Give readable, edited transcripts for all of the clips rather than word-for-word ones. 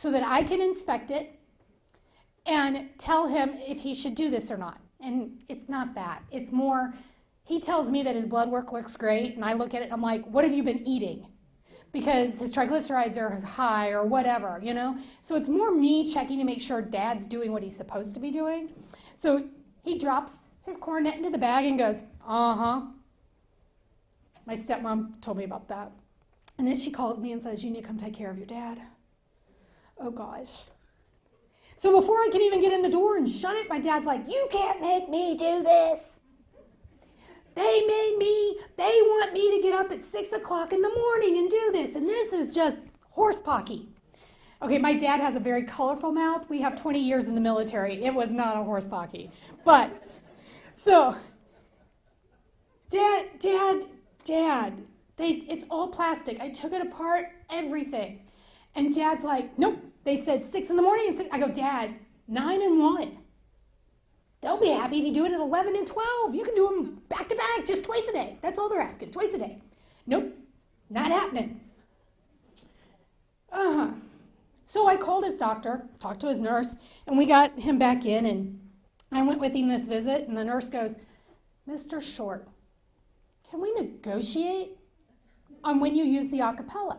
so that I can inspect it and tell him if he should do this or not. And it's not that. It's more, he tells me that his blood work looks great, and I look at it and I'm like, what have you been eating? Because his triglycerides are high or whatever, you know? So it's more me checking to make sure Dad's doing what he's supposed to be doing. So he drops his cornet into the bag and goes, uh-huh. My stepmom told me about that. And then she calls me and says, you need to come take care of your dad. Oh, gosh. So before I can even get in the door and shut it, my dad's like, you can't make me do this. They want me to get up at 6 o'clock in the morning and do this, and this is just horse pocky. Okay, my dad has a very colorful mouth. We have 20 years in the military. It was not a horse pocky. But, so, Dad, it's all plastic. I took it apart, everything. And Dad's like, nope, they said 6 in the morning and 6. I go, Dad, 9 and 1. They'll be happy if you do it at 11 and 12. You can do them back to back, just twice a day. That's all they're asking, twice a day. Nope, not happening. So I called his doctor, talked to his nurse, and we got him back in, and I went with him this visit, and the nurse goes, Mr. Short, can we negotiate on when you use the acapella?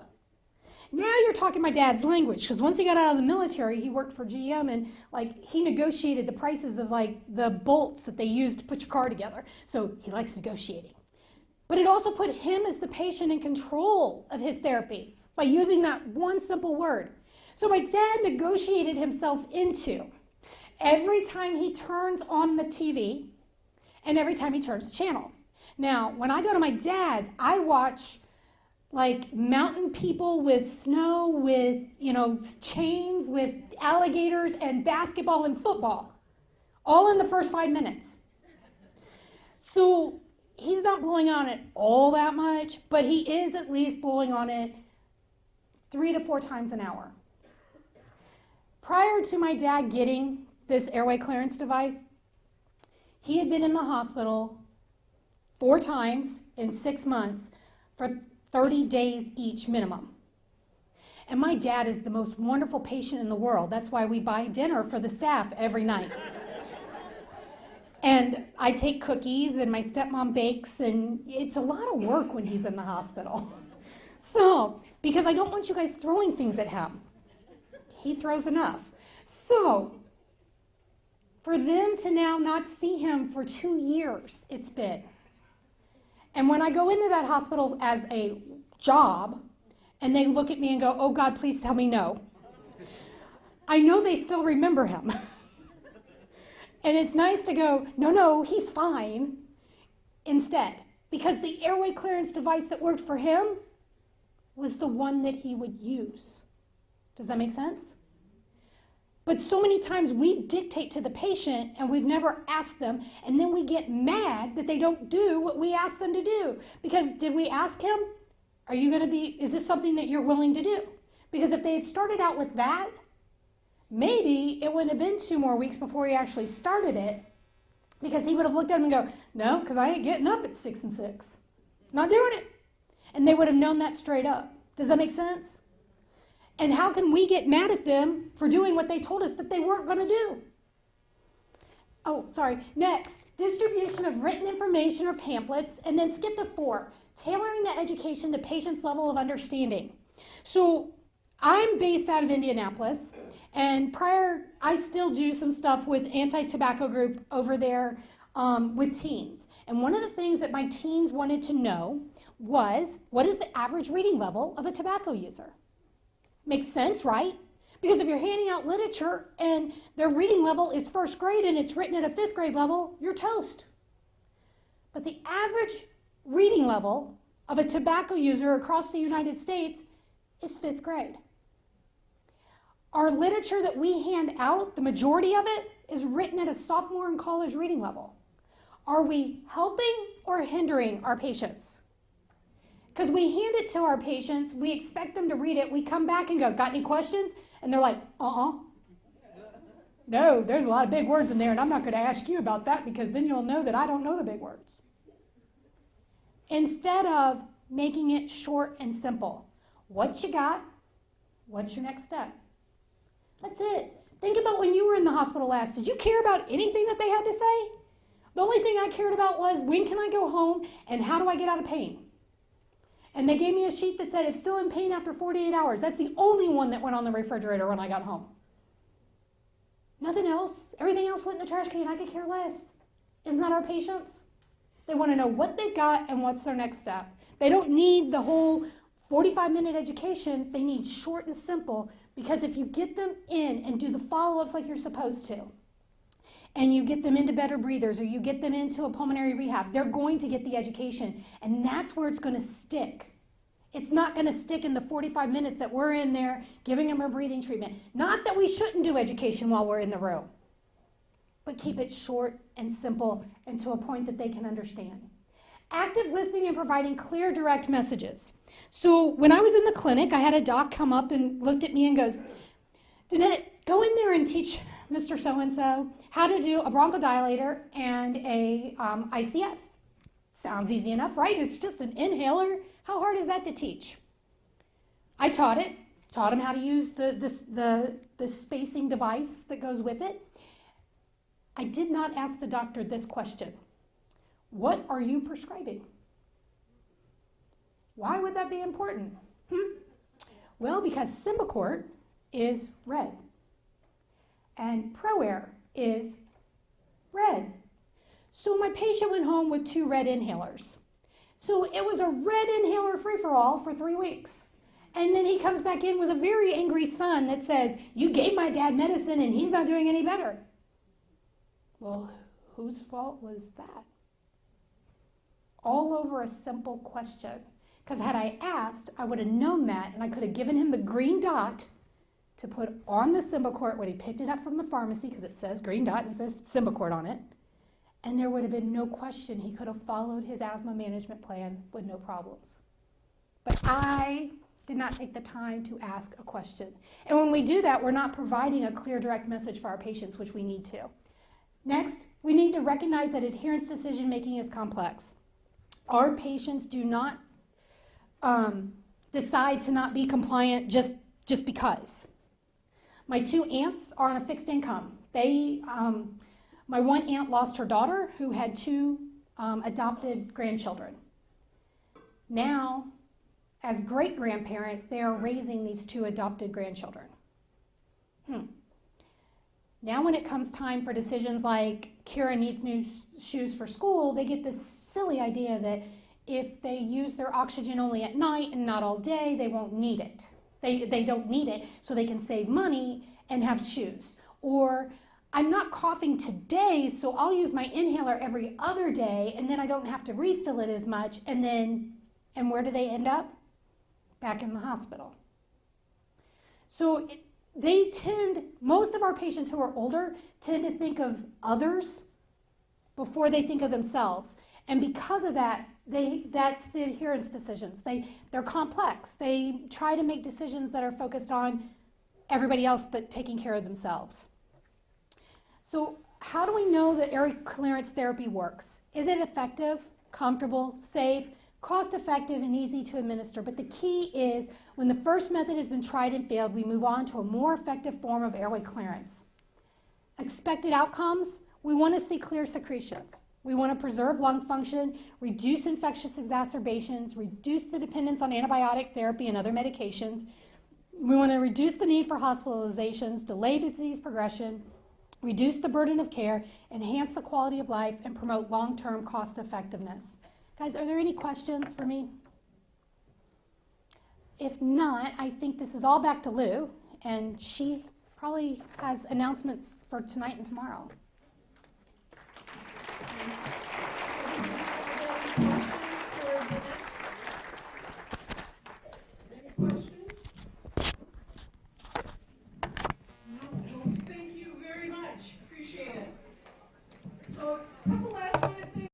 Now you're talking my dad's language, because once he got out of the military, he worked for GM, and he negotiated the prices of the bolts that they use to put your car together. So he likes negotiating. But it also put him as the patient in control of his therapy by using that one simple word. So my dad negotiated himself into every time he turns on the TV and every time he turns the channel. Now, when I go to my dad's, I watch mountain people with snow, with, chains, with alligators and basketball and football, all in the first 5 minutes. So he's not blowing on it all that much, but he is at least blowing on it 3 to 4 times an hour. Prior to my dad getting this airway clearance device, he had been in the hospital 4 times in 6 months for 30 days each minimum. And my dad is the most wonderful patient in the world. That's why we buy dinner for the staff every night. And I take cookies and my stepmom bakes, and it's a lot of work when he's in the hospital. So, because I don't want you guys throwing things at him. He throws enough. So, for them to now not see him for 2 years, it's been. And when I go into that hospital as a job, and they look at me and go, oh God, please tell me no, I know they still remember him. And it's nice to go, no, he's fine, instead. Because the airway clearance device that worked for him was the one that he would use. Does that make sense? But so many times we dictate to the patient and we've never asked them, and then we get mad that they don't do what we asked them to do. Because did we ask him, is this something that you're willing to do? Because if they had started out with that, maybe it wouldn't have been 2 more weeks before he actually started it, because he would have looked at him and go, no, because I ain't getting up at 6 and 6. Not doing it. And they would have known that straight up. Does that make sense? And how can we get mad at them for doing what they told us that they weren't going to do? Oh, sorry. Next, distribution of written information or pamphlets, and then skip to 4, tailoring the education to patients' level of understanding. So I'm based out of Indianapolis, and I still do some stuff with anti-tobacco group over there with teens. And one of the things that my teens wanted to know was, what is the average reading level of a tobacco user? Makes sense, right? Because if you're handing out literature and their reading level is 1st grade and it's written at a 5th grade level, you're toast. But the average reading level of a tobacco user across the United States is 5th grade. Our literature that we hand out, the majority of it, is written at a sophomore in college reading level. Are we helping or hindering our patients? Because we hand it to our patients, we expect them to read it, we come back and go, got any questions? And they're like, No, there's a lot of big words in there, and I'm not going to ask you about that because then you'll know that I don't know the big words. Instead of making it short and simple. What you got? What's your next step? That's it. Think about when you were in the hospital last. Did you care about anything that they had to say? The only thing I cared about was, when can I go home and how do I get out of pain? And they gave me a sheet that said, if still in pain after 48 hours. That's the only one that went on the refrigerator when I got home. Nothing else. Everything else went in the trash can. I could care less. Isn't that our patients? They want to know what they've got and what's their next step. They don't need the whole 45-minute education. They need short and simple, because if you get them in and do the follow-ups like you're supposed to, and you get them into better breathers, or you get them into a pulmonary rehab, they're going to get the education, and that's where it's going to stick. It's not going to stick in the 45 minutes that we're in there giving them a breathing treatment. Not that we shouldn't do education while we're in the room, but keep it short and simple and to a point that they can understand. Active listening and providing clear, direct messages. So when I was in the clinic, I had a doc come up and looked at me and goes, Danette, go in there and teach Mr. So-and-so how to do a bronchodilator and a ICS. Sounds easy enough, right? It's just an inhaler. How hard is that to teach? I taught him how to use the spacing device that goes with it. I did not ask the doctor this question. What are you prescribing? Why would that be important? Well, because Symbicort is red, and ProAir is red. So my patient went home with 2 red inhalers. So it was a red inhaler free-for-all for 3 weeks. And then he comes back in with a very angry son that says, you gave my dad medicine and he's not doing any better. Well, whose fault was that? All over a simple question. Because had I asked, I would have known that, and I could have given him the green dot to put on the Symbicort when he picked it up from the pharmacy, because it says green dot and it says Symbicort on it, and there would have been no question. He could have followed his asthma management plan with no problems. But I did not take the time to ask a question. And when we do that, we're not providing a clear, direct message for our patients, which we need to. Next, we need to recognize that adherence decision-making is complex. Our patients do not decide to not be compliant just because. My 2 aunts are on a fixed income. My one aunt lost her daughter, who had 2 adopted grandchildren. Now, as great-grandparents, they are raising these 2 adopted grandchildren. Now when it comes time for decisions like Kira needs new shoes for school, they get this silly idea that if they use their oxygen only at night and not all day, they won't need it. They don't need it, so they can save money and have shoes. Or, I'm not coughing today, so I'll use my inhaler every other day, and then I don't have to refill it as much, and where do they end up? Back in the hospital. So most of our patients who are older tend to think of others before they think of themselves. And because of that, that's the adherence decisions. They're complex. They try to make decisions that are focused on everybody else but taking care of themselves. So how do we know that air clearance therapy works? Is it effective, comfortable, safe, cost-effective, and easy to administer? But the key is, when the first method has been tried and failed, we move on to a more effective form of airway clearance. Expected outcomes, we want to see clear secretions. We want to preserve lung function, reduce infectious exacerbations, reduce the dependence on antibiotic therapy and other medications. We want to reduce the need for hospitalizations, delay disease progression, reduce the burden of care, enhance the quality of life, and promote long-term cost effectiveness. Guys, are there any questions for me? If not, I think this is all back to Lou, and she probably has announcements for tonight and tomorrow.